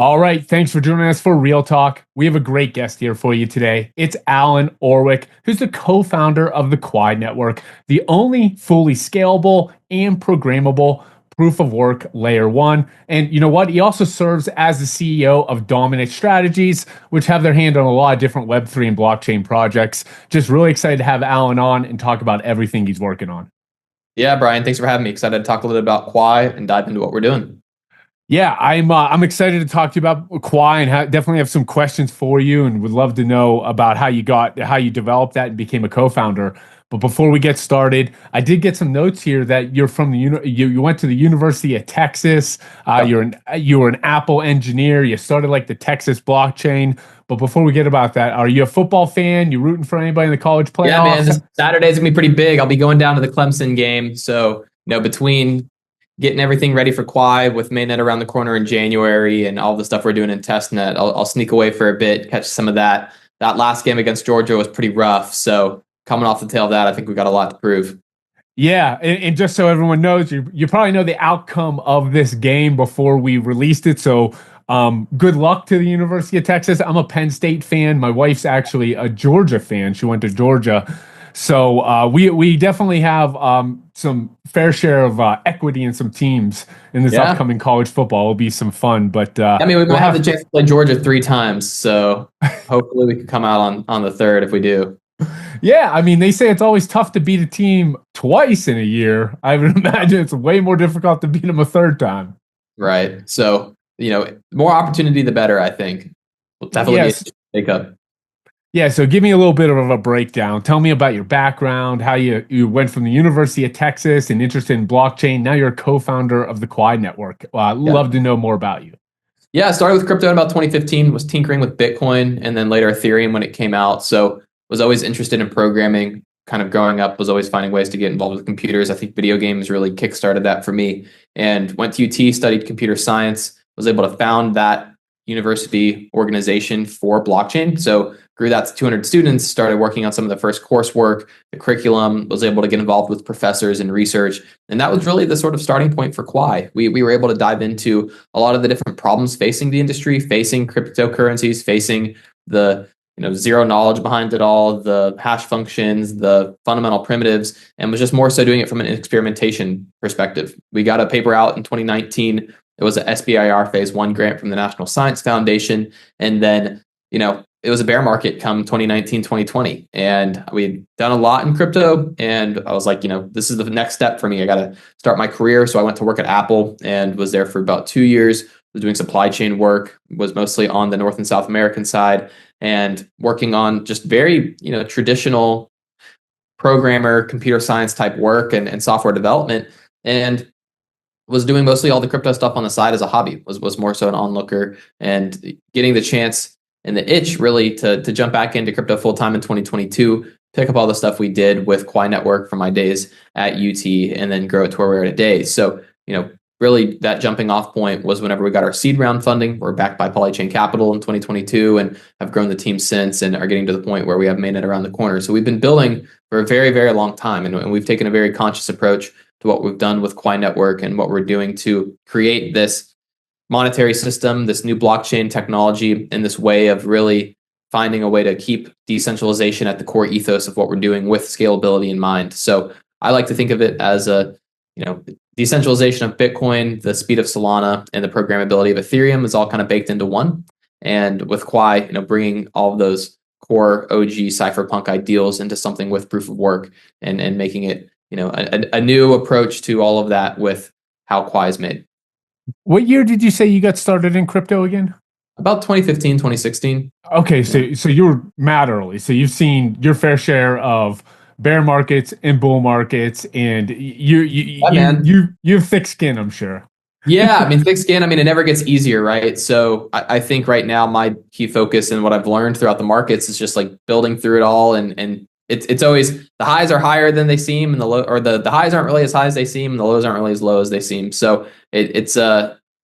All right, thanks for joining us for Real Talk. We have a great guest here for you today. It's Alan Orwick, who's the co-founder of the Quai Network, the only fully scalable and programmable proof of work layer one. And you know what? He also serves as the CEO of Dominant Strategies, which have their hand on a lot of different Web3 and blockchain projects. Just really excited to have Alan on and talk about everything he's working on. Yeah, Brian, thanks for having me. Excited to talk a little bit about Quai and dive into what we're doing. Yeah, I'm excited to talk to you about Quai and definitely have some questions for you, and would love to know about how you developed that and became a co-founder. But before we get started, I did get some notes here that you're from you went to the University of Texas. Yep. You were an Apple engineer. You started like the Texas blockchain. But before we get about that, are you a football fan? You rooting for anybody in the college playoffs? Yeah, man, this Saturday's gonna be pretty big. I'll be going down to the Clemson game. So, between getting everything ready for Quai with mainnet around the corner in January and all the stuff we're doing in testnet, I'll sneak away for a bit, catch some of that. That last game against Georgia was pretty rough. So coming off the tail of that, I think we got a lot to prove. Yeah, and just so everyone knows, you probably know the outcome of this game before we released it. So good luck to the University of Texas. I'm a Penn State fan. My wife's actually a Georgia fan. She went to Georgia. So we definitely have some fair share of equity in some teams in this upcoming college football. It'll be some fun. But I mean, we might have the chance to play Georgia 3 times. So hopefully we can come out on the third if we do. Yeah, I mean, they say it's always tough to beat a team twice in a year. I would imagine it's way more difficult to beat them a third time. Right. So, more opportunity, the better, I think. We'll definitely take up. Yeah, so give me a little bit of a breakdown. Tell me about your background, how you went from the University of Texas and interested in blockchain. Now you're a co-founder of the Quai Network. I'd love to know more about you. Yeah, I started with crypto in about 2015, was tinkering with Bitcoin and then later Ethereum when it came out. So was always interested in programming, kind of growing up, was always finding ways to get involved with computers. I think video games really kickstarted that for me. And went to UT, studied computer science, was able to found that university organization for blockchain. So grew that to 200 students, started working on some of the first coursework, the curriculum, was able to get involved with professors and research. And that was really the sort of starting point for Quai. We were able to dive into a lot of the different problems facing the industry, facing cryptocurrencies, facing the zero knowledge behind it all, the hash functions, the fundamental primitives, and was just more so doing it from an experimentation perspective. We got a paper out in 2019. It was an SBIR phase 1 grant from the National Science Foundation. And then, it was a bear market come 2019, 2020. And we'd done a lot in crypto. And I was like, this is the next step for me. I got to start my career. So I went to work at Apple and was there for about 2 years, was doing supply chain work, was mostly on the North and South American side and working on just very, traditional programmer, computer science type work and software development. And was doing mostly all the crypto stuff on the side as a hobby, was more so an onlooker, and getting the chance and the itch really to jump back into crypto full time in 2022, pick up all the stuff we did with Quai Network from my days at UT and then grow it to where we're at today. So, really that jumping off point was whenever we got our seed round funding. We're backed by Polychain Capital in 2022 and have grown the team since and are getting to the point where we have mainnet around the corner. So we've been building for a very, very long time. And we've taken a very conscious approach to what we've done with Quai Network and what we're doing to create this monetary system, this new blockchain technology, and this way of really finding a way to keep decentralization at the core ethos of what we're doing with scalability in mind. So I like to think of it as a, decentralization of Bitcoin, the speed of Solana, and the programmability of Ethereum is all kind of baked into one. And with Quai, bringing all of those core OG cypherpunk ideals into something with proof of work and making it, a new approach to all of that with how Quai is made. What year did you say you got started in crypto again? About 2015, 2016. Okay, so you were mad early. So you've seen your fair share of bear markets and bull markets, and you have thick skin, I'm sure. Yeah, I mean, thick skin. I mean, it never gets easier, right? So I think right now my key focus and what I've learned throughout the markets is just like building through it all, and it's always the highs are higher than they seem, and the low or the highs aren't really as high as they seem, and the lows aren't really as low as they seem. So it's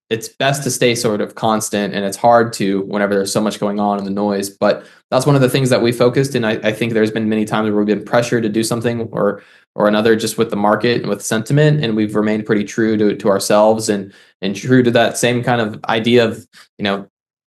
it's best to stay sort of constant, and it's hard to whenever there's so much going on in the noise. But that's one of the things that we focused, and I think there's been many times where we've been pressured to do something or another just with the market and with sentiment, and we've remained pretty true to ourselves and true to that same kind of idea of,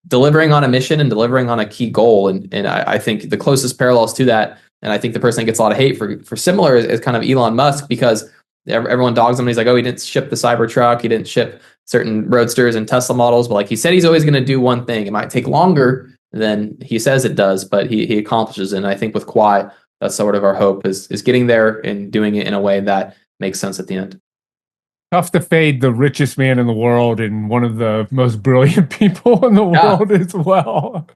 delivering on a mission and delivering on a key goal. And I think the closest parallels to that, and I think the person that gets a lot of hate for similar is kind of Elon Musk, because everyone dogs him and he's like, oh, he didn't ship the Cybertruck, he didn't ship certain roadsters and Tesla models, but like he said, he's always going to do one thing. It might take longer than he says it does, but he accomplishes it. And I think with Quai, that's sort of our hope is getting there and doing it in a way that makes sense at the end. Tough to fade the richest man in the world and one of the most brilliant people in the world as well.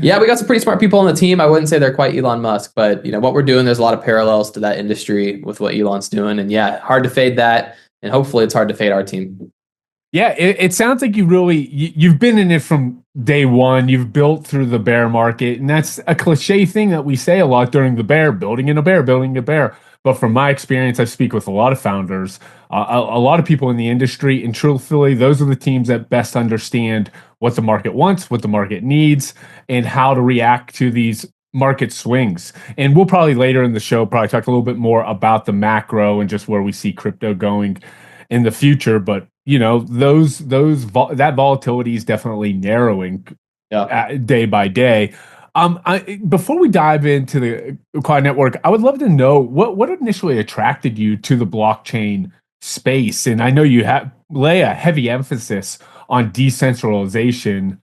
Yeah, we got some pretty smart people on the team. I wouldn't say they're quite Elon Musk, but what we're doing, there's a lot of parallels to that industry with what Elon's doing. And yeah, hard to fade that. And hopefully it's hard to fade our team. Yeah, it sounds like you've been in it from day one. You've built through the bear market, and that's a cliche thing that we say a lot during the bear, building in a bear, building a bear. But from my experience, I speak with a lot of founders, a lot of people in the industry, and truthfully, those are the teams that best understand what the market wants, what the market needs, and how to react to these market swings. And we'll probably later in the show talk a little bit more about the macro and just where we see crypto going in the future. But that volatility is definitely narrowing day by day. Before we dive into the Quai Network, I would love to know what initially attracted you to the blockchain space. And I know you lay a heavy emphasis on decentralization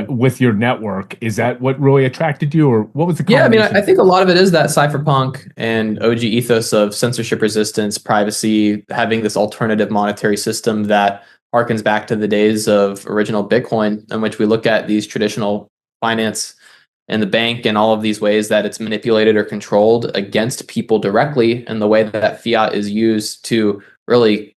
with your network. Is that what really attracted you, or what was the combination? Yeah, I think a lot of it is that cypherpunk and OG ethos of censorship resistance, privacy, having this alternative monetary system that harkens back to the days of original Bitcoin, in which we look at these traditional finance and the bank and all of these ways that it's manipulated or controlled against people directly, and the way that fiat is used to really,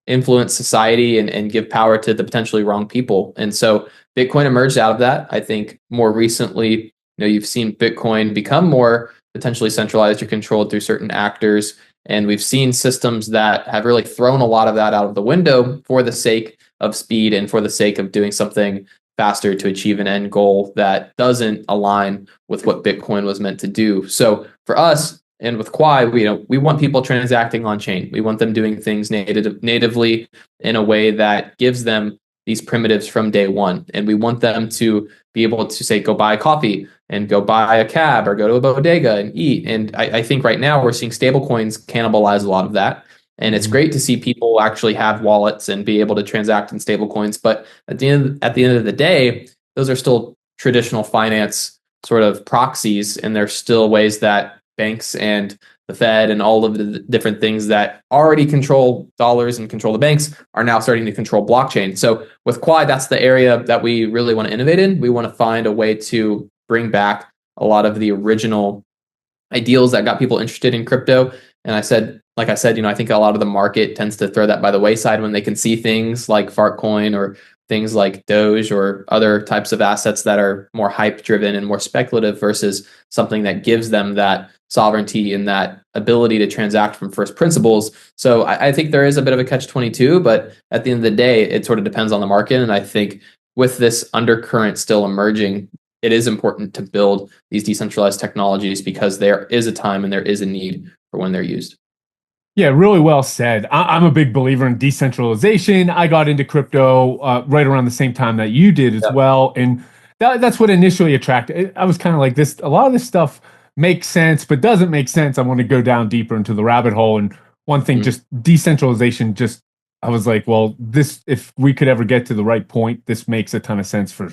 influence society and give power to the potentially wrong people. And so Bitcoin emerged out of that. I think more recently, you've seen Bitcoin become more potentially centralized or controlled through certain actors. And we've seen systems that have really thrown a lot of that out of the window for the sake of speed and for the sake of doing something faster to achieve an end goal that doesn't align with what Bitcoin was meant to do. So for us, and with Quai, we want people transacting on chain. We want them doing things natively in a way that gives them these primitives from day one. And we want them to be able to say, go buy coffee and go buy a cab or go to a bodega and eat. And I think right now we're seeing stablecoins cannibalize a lot of that. And it's great to see people actually have wallets and be able to transact in stablecoins. But at the end of the day, those are still traditional finance sort of proxies. And there's still ways that banks and the Fed and all of the different things that already control dollars and control the banks are now starting to control blockchain. So with Quai, that's the area that we really want to innovate in. We want to find a way to bring back a lot of the original ideals that got people interested in crypto. And I think a lot of the market tends to throw that by the wayside when they can see things like Fartcoin or things like Doge or other types of assets that are more hype driven and more speculative versus something that gives them that sovereignty and that ability to transact from first principles. So I think there is a bit of a catch-22, but at the end of the day, it sort of depends on the market. And I think with this undercurrent still emerging, it is important to build these decentralized technologies because there is a time and there is a need for when they're used. Yeah, really well said. I'm a big believer in decentralization. I got into crypto right around the same time that you did as well. And that's what initially attracted. I was kind of like this. A lot of this stuff makes sense, but doesn't make sense. I want to go down deeper into the rabbit hole. And one thing, just decentralization, I was like, well, if we could ever get to the right point, this makes a ton of sense for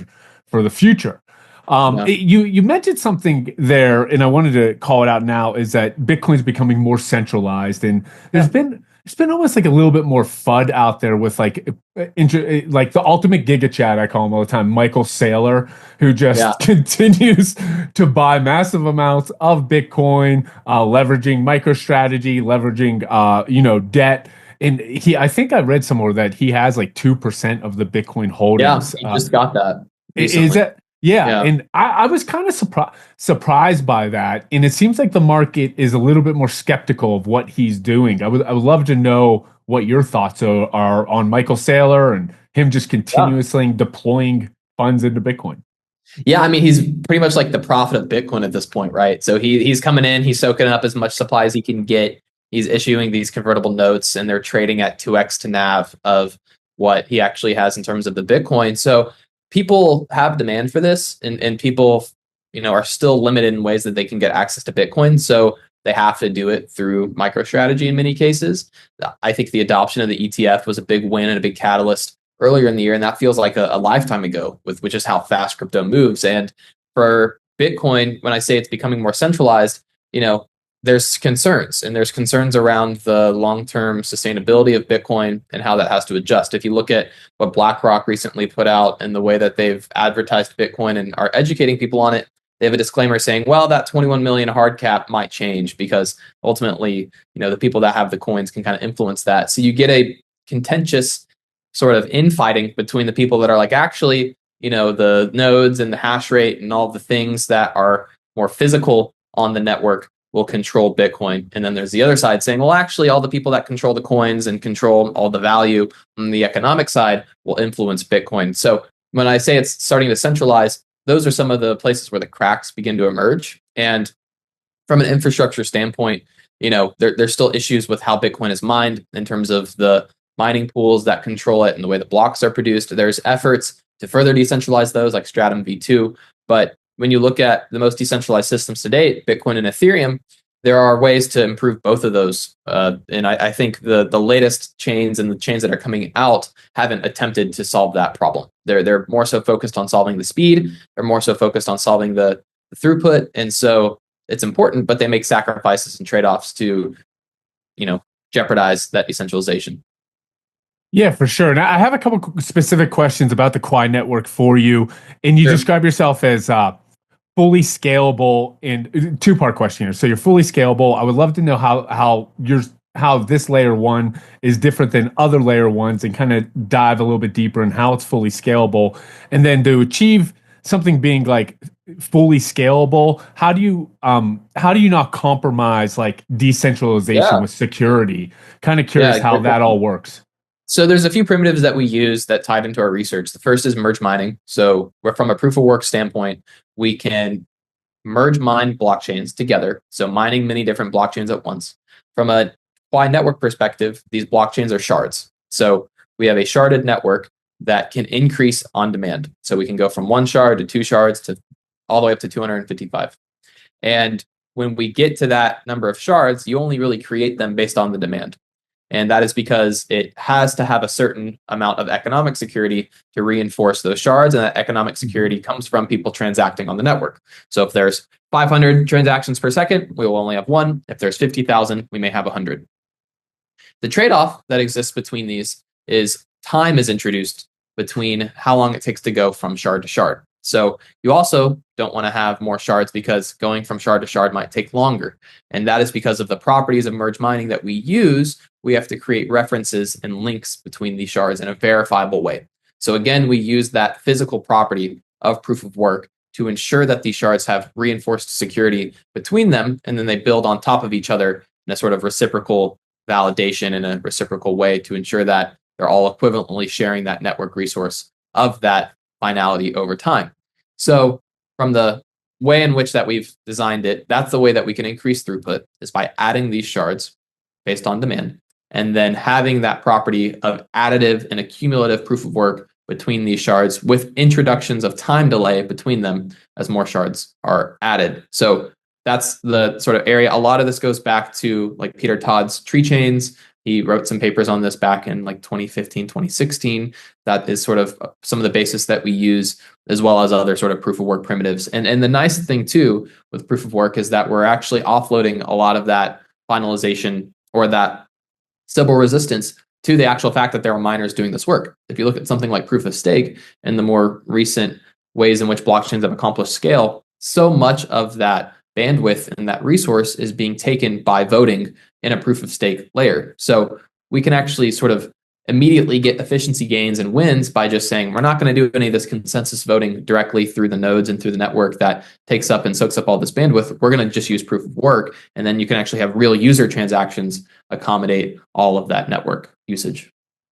the future. You mentioned something there, and I wanted to call it out now, is that Bitcoin's becoming more centralized, and there's been almost like a little bit more FUD out there with like the ultimate giga chad, I call him all the time, Michael Saylor, who just continues to buy massive amounts of Bitcoin, leveraging MicroStrategy, leveraging debt. And I think I read somewhere that he has like 2% of the Bitcoin holdings. Yeah, he just got that recently. Is that? Yeah, and I was kind of surprised by that, and it seems like the market is a little bit more skeptical of what he's doing. I would love to know what your thoughts are on Michael Saylor and him just Yeah. continuously deploying funds into Bitcoin. Yeah, I mean, he's pretty much like the prophet of Bitcoin at this point, right? So he's coming in, he's soaking up as much supply as he can get. He's issuing these convertible notes, and they're trading at 2x to NAV of what he actually has in terms of the Bitcoin. So people have demand for this, and people, are still limited in ways that they can get access to Bitcoin. So they have to do it through MicroStrategy in many cases. I think the adoption of the ETF was a big win and a big catalyst earlier in the year, and that feels like a lifetime ago, with which is how fast crypto moves. And for Bitcoin, when I say it's becoming more centralized, there's concerns, and there's concerns around the long-term sustainability of Bitcoin and how that has to adjust. If you look at what BlackRock recently put out and the way that they've advertised Bitcoin and are educating people on it, they have a disclaimer saying, well, that 21 million hard cap might change because ultimately, the people that have the coins can kind of influence that. So you get a contentious sort of infighting between the people that are like, actually, the nodes and the hash rate and all the things that are more physical on the network will control Bitcoin. And then there's the other side saying, well, actually, all the people that control the coins and control all the value on the economic side will influence Bitcoin. So when I say it's starting to centralize, those are some of the places where the cracks begin to emerge. And from an infrastructure standpoint, there's still issues with how Bitcoin is mined in terms of the mining pools that control it and the way the blocks are produced. There's efforts to further decentralize those, like Stratum v2. But when you look at the most decentralized systems to date, Bitcoin and Ethereum, there are ways to improve both of those. And I think the latest chains and the chains that are coming out haven't attempted to solve that problem. They're more so focused on solving the speed. They're more so focused on solving the throughput. And so it's important, but they make sacrifices and trade-offs to, jeopardize that decentralization. Yeah, for sure. And I have a couple specific questions about the Quai Network for you. And you Sure. describe yourself as fully scalable. And two-part question here. So you're fully scalable. I would love to know how this layer one is different than other layer ones, and kind of dive a little bit deeper in how it's fully scalable. And then to achieve something being like fully scalable, how do you not compromise like decentralization Yeah. with security? Kind of curious Yeah. how that all works. So there's a few primitives that we use that tied into our research. The first is merge mining. So we're from a proof of work standpoint, we can merge mine blockchains together. So mining many different blockchains at once. From a Quai network perspective, these blockchains are shards. So we have a sharded network that can increase on demand. So we can go from one shard to two shards to all the way up to 255. And when we get to that number of shards, you only really create them based on the demand. And that is because it has to have a certain amount of economic security to reinforce those shards. And that economic security comes from people transacting on the network. So if there's 500 transactions per second, we will only have one. If there's 50,000, we may have 100. The trade-off that exists between these is time is introduced between how long it takes to go from shard to shard. So you also don't want to have more shards because going from shard to shard might take longer. And that is because of the properties of merge mining that we use. We have to create references and links between these shards in a verifiable way. So again, we use that physical property of proof of work to ensure that these shards have reinforced security between them, and then they build on top of each other in a sort of reciprocal validation in a reciprocal way to ensure that they're all equivalently sharing that network resource of that finality over time. So from the way in which that we've designed it, that's the way that we can increase throughput, is by adding these shards based on demand, and then having that property of additive and accumulative proof of work between these shards with introductions of time delay between them as more shards are added. So that's the sort of area. A lot of this goes back to like Peter Todd's tree chains. He wrote some papers on this back in like 2015, 2016. That is sort of some of the basis that we use, as well as other sort of proof of work primitives. And the nice thing too with proof of work is that we're actually offloading a lot of that finalization or that stable resistance to the actual fact that there are miners doing this work. If you look at something like proof of stake and the more recent ways in which blockchains have accomplished scale, so much of that bandwidth and that resource is being taken by voting in a proof of stake layer. So we can actually sort of immediately get efficiency gains and wins by just saying, we're not going to do any of this consensus voting directly through the nodes and through the network that takes up and soaks up all this bandwidth. We're going to just use proof of work. And then you can actually have real user transactions accommodate all of that network usage.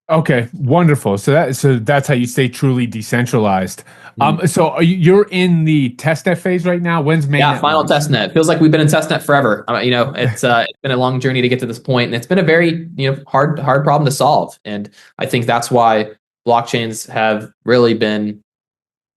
Okay, wonderful. So that's how you stay truly decentralized. Mm. So you're in the testnet phase right now. When's Yeah, mainnet final launch? testnet. Feels like we've been in testnet forever. It's been a long journey to get to this point, and it's been a very hard problem to solve. And I think that's why blockchains have really been,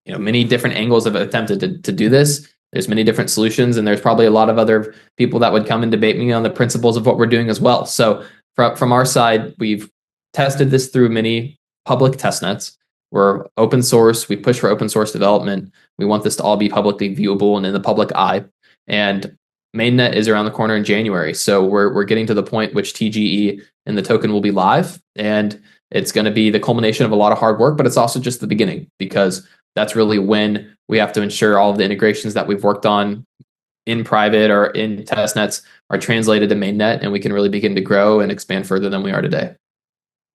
many different angles have attempted to do this. There's many different solutions, and there's probably a lot of other people that would come and debate me on the principles of what we're doing as well. So from our side, we've tested this through many public testnets. We're open source. We push for open source development. We want this to all be publicly viewable and in the public eye. And mainnet is around the corner in January, so we're getting to the point which TGE and the token will be live, and it's going to be the culmination of a lot of hard work, but it's also just the beginning, because that's really when we have to ensure all of the integrations that we've worked on in private or in test nets are translated to mainnet, and we can really begin to grow and expand further than we are today.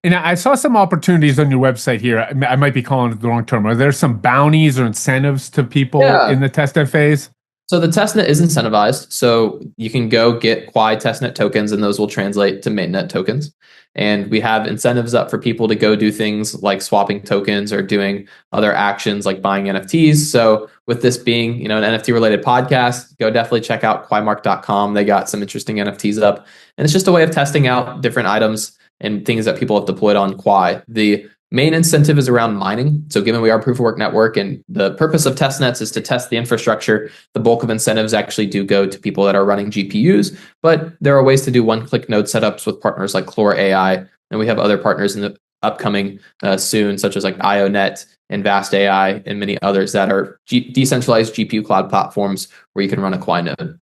And I saw some opportunities on your website here. I might be calling it the wrong term. Are there some bounties or incentives to people Yeah. in the testnet phase? So the testnet is incentivized. So you can go get Quai testnet tokens, and those will translate to mainnet tokens. And we have incentives up for people to go do things like swapping tokens or doing other actions like buying NFTs. So with this being, an NFT related podcast, go definitely check out quaimark.com. They got some interesting NFTs up. And it's just a way of testing out different items and things that people have deployed on Quai. The main incentive is around mining. So given we are proof of work network and the purpose of testnets is to test the infrastructure, the bulk of incentives actually do go to people that are running GPUs, but there are ways to do one-click node setups with partners like Chlor AI, and we have other partners in the upcoming soon, such as like IONET and Vast AI and many others that are decentralized GPU cloud platforms where you can run a Quai node.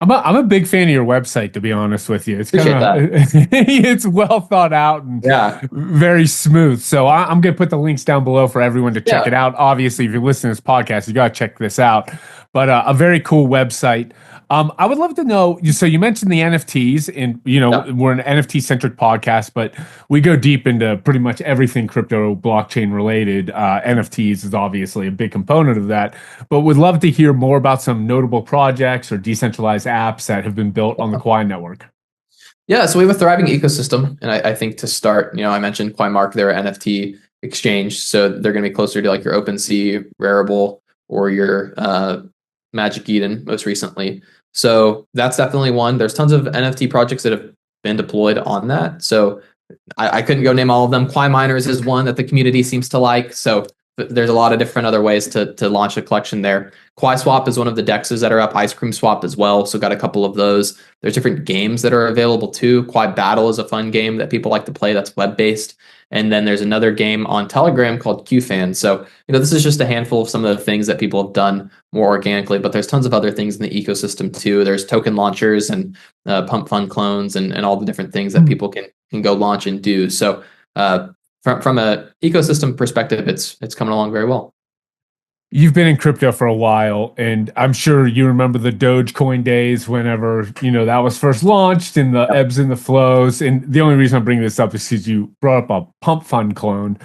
I'm a big fan of your website, to be honest with you. It's Appreciate kind that. of it's well thought out and Yeah. very smooth. So I'm gonna put the links down below for everyone to check it Yeah. out. Obviously, if you're listening to this podcast, you gotta check this out. But a very cool website. I would love to know. So you mentioned the NFTs, and Yeah. we're an NFT centric podcast, but we go deep into pretty much everything crypto blockchain related. NFTs is obviously a big component of that, but would love to hear more about some notable projects or decentralized apps that have been built on the Quai network. Yeah, so we have a thriving ecosystem, and I think to start, I mentioned QuiMark, they're an NFT exchange, so they're going to be closer to like your OpenSea, Rarible, or your Magic Eden most recently. So that's definitely one. There's tons of NFT projects that have been deployed on that. So I couldn't go name all of them. Quai Miners is one that the community seems to like. So there's a lot of different other ways to launch a collection there. Quai Swap is one of the dexes that are up. Ice Cream Swap as well. So got a couple of those. There's different games that are available too. Quai Battle is a fun game that people like to play that's web based. And then there's another game on Telegram called QFan. So, this is just a handful of some of the things that people have done more organically, but there's tons of other things in the ecosystem too. There's token launchers and pump fund clones and all the different things that people can go launch and do. So, from a ecosystem perspective, it's coming along very well. You've been in crypto for a while, and I'm sure you remember the Dogecoin days whenever, that was first launched and the ebbs and the flows. And the only reason I'm bringing this up is because you brought up a pump fund clone.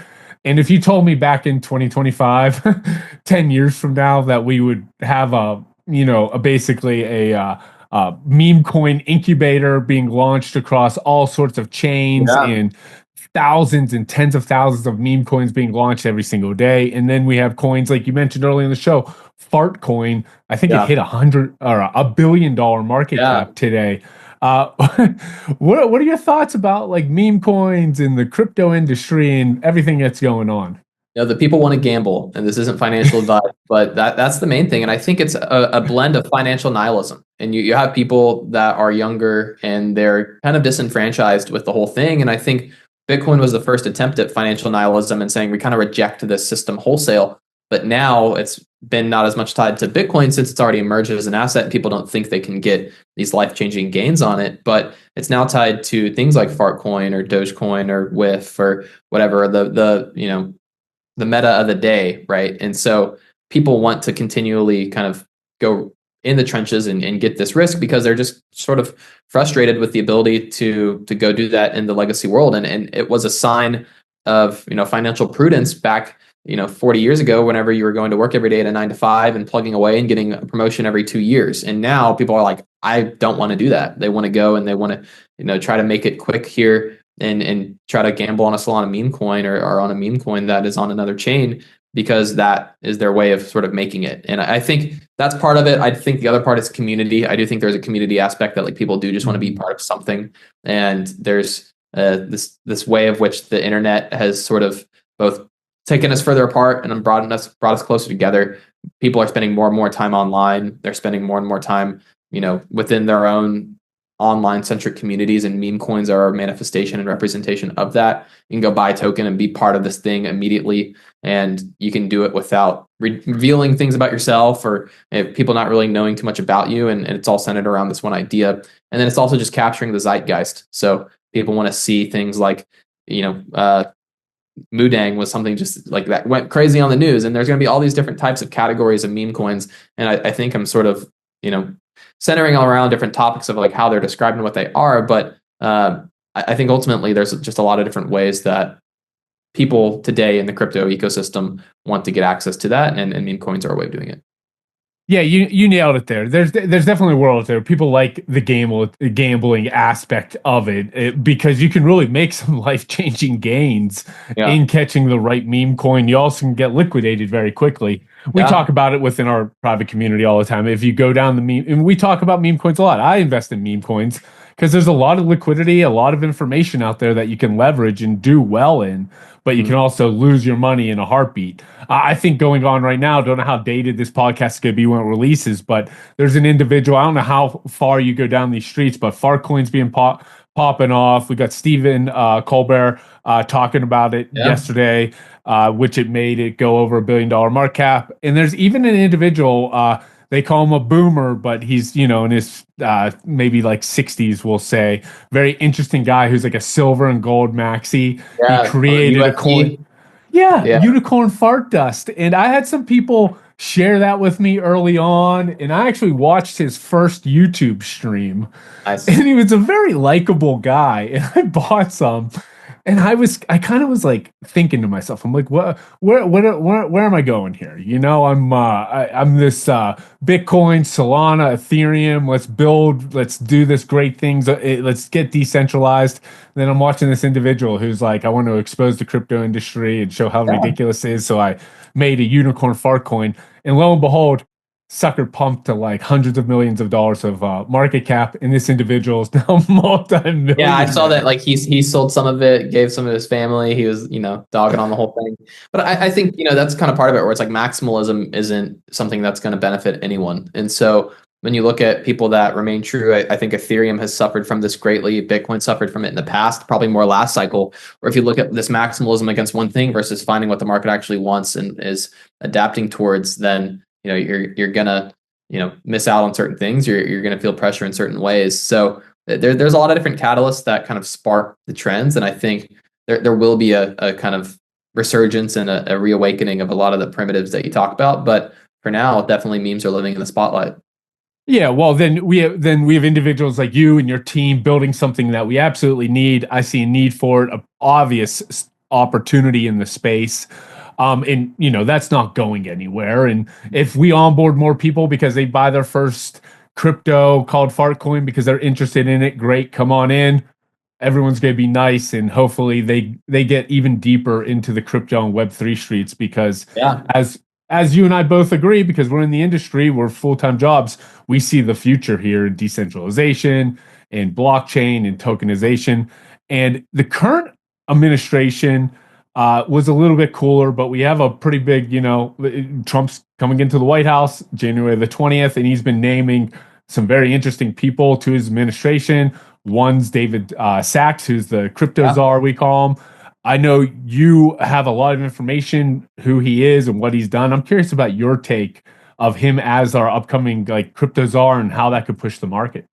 And if you told me back in 2025, 10 years from now, that we would have basically a meme coin incubator being launched across all sorts of chains Yeah. and thousands and tens of thousands of meme coins being launched every single day. And then we have coins like you mentioned earlier in the show, Fart Coin. I think it hit $100 billion market cap today. What are your thoughts about like meme coins and the crypto industry and everything that's going on? The people want to gamble, and this isn't financial advice, but that's the main thing. And I think it's a blend of financial nihilism. And you have people that are younger and they're kind of disenfranchised with the whole thing. And I think Bitcoin was the first attempt at financial nihilism and saying we kind of reject this system wholesale. But now it's been not as much tied to Bitcoin since it's already emerged as an asset and people don't think they can get these life-changing gains on it. But it's now tied to things like Fartcoin or Dogecoin or WIF or whatever, the meta of the day, right? And so people want to continually kind of go in the trenches and get this risk because they're just sort of frustrated with the ability to go do that in the legacy world. And it was a sign of financial prudence back 40 years ago, whenever you were going to work every day at a 9 to 5 and plugging away and getting a promotion every 2 years. And now people are like, I don't want to do that. They want to go and they want to try to make it quick here and try to gamble on a Solana meme coin or on a meme coin that is on another chain, because that is their way of sort of making it. And I think that's part of it. I think the other part is community. I do think there's a community aspect that like people do just want to be part of something. And there's this way of which the internet has sort of both taken us further apart and brought us closer together. People are spending more and more time online. They're spending more and more time, within their own online centric communities, and meme coins are a manifestation and representation of that. You can go buy a token and be part of this thing immediately, and you can do it without revealing things about yourself or people not really knowing too much about you, and it's all centered around this one idea. And then it's also just capturing the zeitgeist. So people want to see things like, Mudang was something just like that went crazy on the news, and there's going to be all these different types of categories of meme coins. And I think I'm sort of, centering around different topics of like how they're describing what they are. But I think ultimately there's just a lot of different ways that people today in the crypto ecosystem want to get access to that, and meme coins are a way of doing it. Yeah, you nailed it there. There's definitely a world there. People like the gambling aspect of it, because you can really make some life-changing gains in catching the right meme coin. You also can get liquidated very quickly. We talk about it within our private community all the time. If you go down the meme, and we talk about meme coins a lot. I invest in meme coins because there's a lot of liquidity, a lot of information out there that you can leverage and do well in, but you can also lose your money in a heartbeat. I think going on right now, don't know how dated this podcast is going to be when it releases, but there's an individual, I don't know how far you go down these streets, but Farcoin's being popping off. We got Stephen Colbert talking about it yesterday, which it made it go over $1 billion market cap. And there's even an individual, they call him a boomer, but he's, in his maybe like 60s, we'll say. Very interesting guy who's like a silver and gold maxi. He created a coin. Yeah, unicorn fart dust. And I had some people share that with me early on, and I actually watched his first YouTube stream. Nice. And he was a very likable guy, and I bought some. And I kind of was like thinking to myself, I'm like, where am I going here? I'm this Bitcoin, Solana, Ethereum. Let's do this great things. Let's get decentralized. And then I'm watching this individual who's like, I want to expose the crypto industry and show how ridiculous it is. So I made a unicorn fart coin, and lo and behold, sucker pumped to like hundreds of millions of dollars of market cap, and this individual is now multi-millionaire. Yeah, I saw that. Like he sold some of it, gave some of his family. He was, dogging on the whole thing. But I think, that's kind of part of it, where it's like maximalism isn't something that's going to benefit anyone. And so when you look at people that remain true, I think Ethereum has suffered from this greatly. Bitcoin suffered from it in the past, probably more last cycle. Or if you look at this maximalism against one thing versus finding what the market actually wants and is adapting towards, then you're gonna miss out on certain things. You're gonna feel pressure in certain ways. So there's a lot of different catalysts that kind of spark the trends, and I think there will be a kind of resurgence and a reawakening of a lot of the primitives that you talk about. But for now, definitely memes are living in the spotlight. Yeah, well, then we have individuals like you and your team building something that we absolutely need. I see a need for it, an obvious opportunity in the space. And that's not going anywhere. And if we onboard more people because they buy their first crypto called Fartcoin because they're interested in it, great, come on in. Everyone's going to be nice, and hopefully they get even deeper into the crypto and Web3 streets, because as you and I both agree, because we're in the industry, we're full-time jobs, we see the future here in decentralization and blockchain and tokenization. And the current administration was a little bit cooler, but we have a pretty big, Trump's coming into the White House January the 20th, and he's been naming some very interesting people to his administration. One's David Sachs, who's the crypto czar, we call him. I know you have a lot of information who he is and what he's done. I'm curious about your take of him as our upcoming crypto czar and how that could push the market.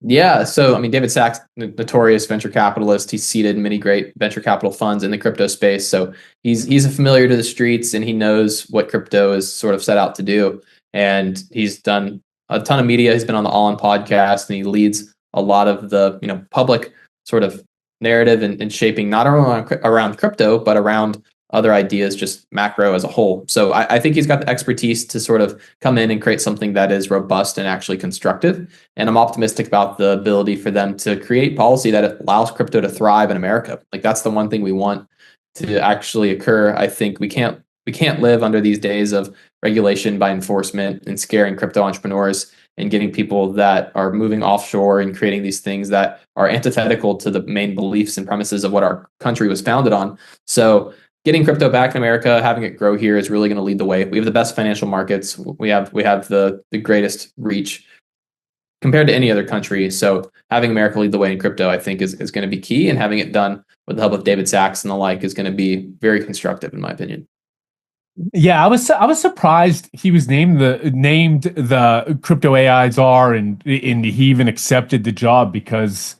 Yeah. So, David Sachs, notorious venture capitalist, he's seeded many great venture capital funds in the crypto space. So he's familiar to the streets, and he knows what crypto is sort of set out to do. And he's done a ton of media. He's been on the All In podcast, and he leads a lot of the, public sort of narrative and shaping, not around crypto, but around other ideas, just macro as a whole. So I think he's got the expertise to sort of come in and create something that is robust and actually constructive. And I'm optimistic about the ability for them to create policy that allows crypto to thrive in America. Like that's the one thing we want to actually occur. I think we can't live under these days of regulation by enforcement and scaring crypto entrepreneurs and getting people that are moving offshore and creating these things that are antithetical to the main beliefs and premises of what our country was founded on. So getting crypto back in America, having it grow here is really going to lead the way. We have the best financial markets. We have the greatest reach compared to any other country. So having America lead the way in crypto, I think, is going to be key. And having it done with the help of David Sachs and the like is going to be very constructive, in my opinion. Yeah, I was surprised he was named the crypto AI czar, and he even accepted the job because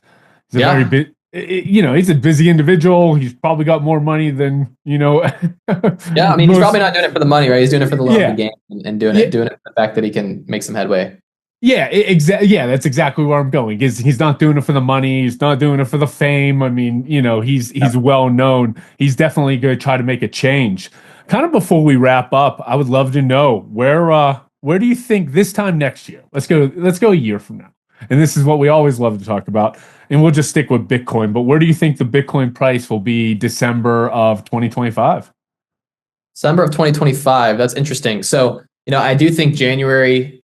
he's a very Yeah. bit he's a busy individual. He's probably got more money than Yeah. I mean, he's most. probably not doing it for the money, right? He's doing it for the love of the Yeah, game and doing yeah, it for the fact that he can make some headway. yeah, exactly. Yeah, that's exactly where I'm going. Is he's not doing it for the money. He's not doing it for the fame. I mean, he's well known. He's definitely going to try to make a change. Kind of before we wrap up, I would love to know where do you think this time next year? Let's go a year from now. And this is what we always love to talk about. And we'll just stick with Bitcoin. But where do you think the Bitcoin price will be December of 2025? December of 2025. That's interesting. So, I do think January,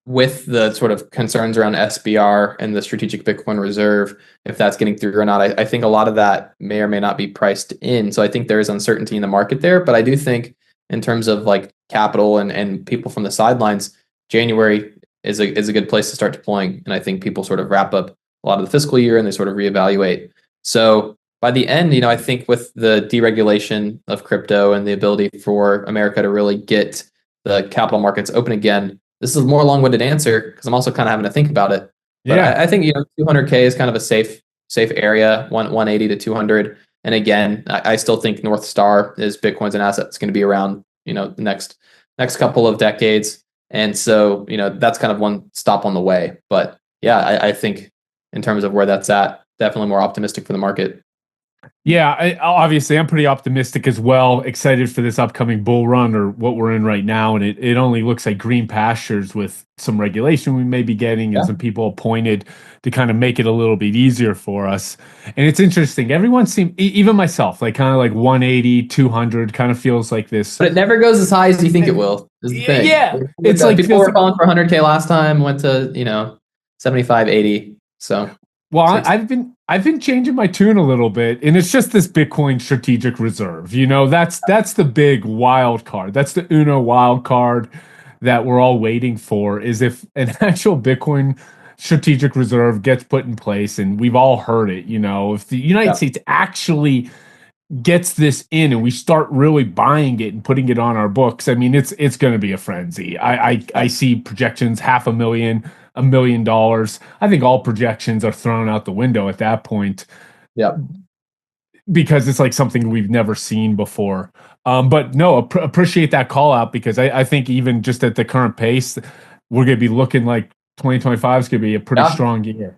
with the sort of concerns around SBR and the strategic Bitcoin reserve, if that's getting through or not, I think a lot of that may or may not be priced in. So I think there is uncertainty in the market there. But I do think in terms of like capital and people from the sidelines, January is a good place to start deploying. And I think people sort of wrap up a lot of the fiscal year and they sort of reevaluate. So by the end, I think with the deregulation of crypto and the ability for America to really get the capital markets open again, this is a more long-winded answer because I'm also kind of having to think about it. But Yeah. I think 200K is kind of a safe area, 180 to 200. And again, I still think North Star is Bitcoin's an asset that's going to be around the next couple of decades. And so that's kind of one stop on the way. But yeah, I think in terms of where that's at, definitely more optimistic for the market. Yeah, obviously, I'm pretty optimistic as well. Excited for this upcoming bull run or what we're in right now. And it only looks like green pastures with some regulation we may be getting and Yeah. some people appointed to kind of make it a little bit easier for us. And it's interesting. Everyone seems, even myself, like kind of like 180, 200 kind of feels like this. But it never goes as high as you think it will, is the thing. Yeah, it's like People were calling for 100K last time, went to 75, 80. So well, six. I've been changing my tune a little bit, and it's just this Bitcoin strategic reserve. That's the big wild card. That's the Uno wild card that we're all waiting for. Is if an actual Bitcoin strategic reserve gets put in place, and we've all heard it. If the United Yeah. States actually gets this in and we start really buying it and putting it on our books, I mean, it's going to be a frenzy. I see projections $500,000, $1 million. I think all projections are thrown out the window at that point. Yeah. Because it's like something we've never seen before. But no, appreciate that call out because I think even just at the current pace, we're going to be looking like 2025 is going to be a pretty Yeah. strong year.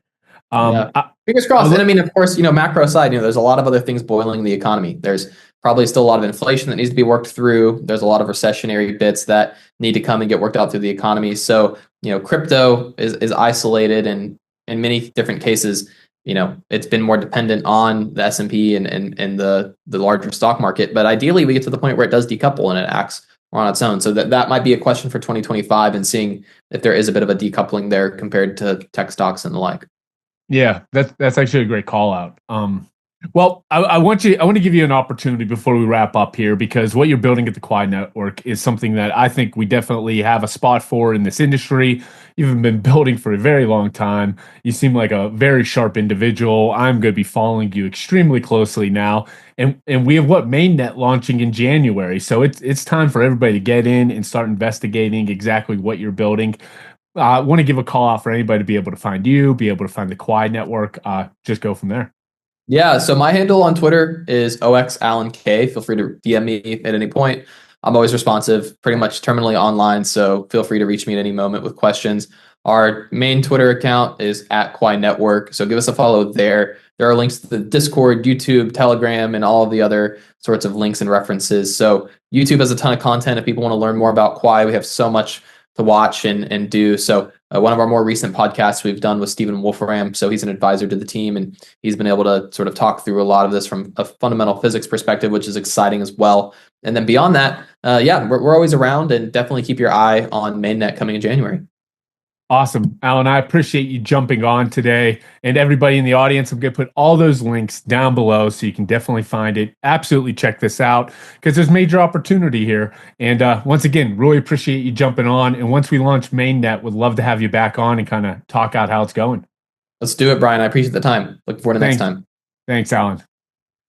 Yeah. I, Fingers crossed. And I mean, of course, macro side, there's a lot of other things boiling the economy. There's probably still a lot of inflation that needs to be worked through. There's a lot of recessionary bits that need to come and get worked out through the economy. So, crypto is isolated, and in many different cases, it's been more dependent on the S&P and the larger stock market. But ideally, we get to the point where it does decouple and it acts on its own. So that might be a question for 2025 and seeing if there is a bit of a decoupling there compared to tech stocks and the like. Yeah, that's actually a great call out. Well, I want to give you an opportunity before we wrap up here because what you're building at the Quai Network is something that I think we definitely have a spot for in this industry. You've been building for a very long time. You seem like a very sharp individual. I'm going to be following you extremely closely now, and we have mainnet launching in January, so it's time for everybody to get in and start investigating exactly what you're building. I want to give a call out for anybody to be able to find you, be able to find the Quai Network. Just go from there. Yeah, so my handle on Twitter is OXAllenK. Feel free to DM me at any point. I'm always responsive, pretty much terminally online, so feel free to reach me at any moment with questions. Our main Twitter account is at Quai Network, so give us a follow there. There are links to the Discord, YouTube, Telegram, and all of the other sorts of links and references. So YouTube has a ton of content. If people want to learn more about Quai, we have so much to watch and do. So one of our more recent podcasts we've done with Stephen Wolfram. So he's an advisor to the team, and he's been able to sort of talk through a lot of this from a fundamental physics perspective, which is exciting as well. And then beyond that, we're always around, and definitely keep your eye on mainnet coming in January. Awesome. Alan, I appreciate you jumping on today. And everybody in the audience, I'm going to put all those links down below so you can definitely find it. Absolutely check this out because there's major opportunity here. And once again, really appreciate you jumping on. And once we launch mainnet, would love to have you back on and kind of talk out how it's going. Let's do it, Brian. I appreciate the time. Looking forward to next time. Thanks, Alan.